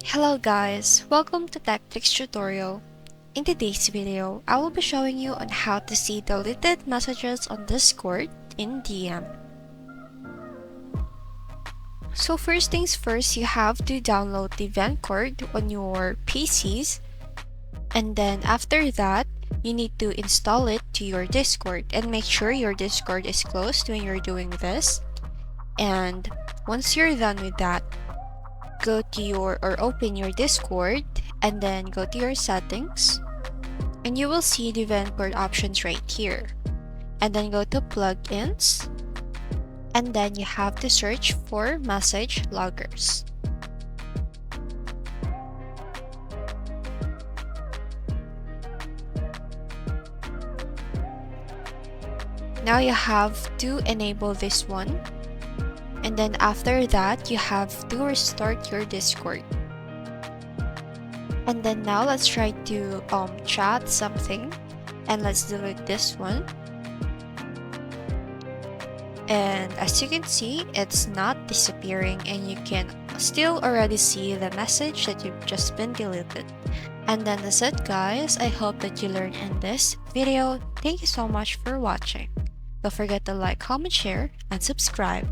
Hello guys, welcome to TechFix tutorial. In today's video, I will be showing you on how to see deleted messages on Discord in DM. So first things first, you have to download the event card on your PCs, and then after that, you need to install it to your Discord and make sure your Discord is closed when you're doing this. And once you're done with that, go to your or open your Discord and then go to your settings, and you will see the event card options right here, and then go to plugins, and then you have to search for message loggers. Now you have to enable this one, and then after that you have to restart your Discord. And then now let's try to chat something, and let's delete this one. And as you can see, it's not disappearing, and you can still already see the message that you've just been deleted. And then that's it guys. I hope that you learned in this video. Thank you so much for watching. Don't forget to like, comment, share, and subscribe.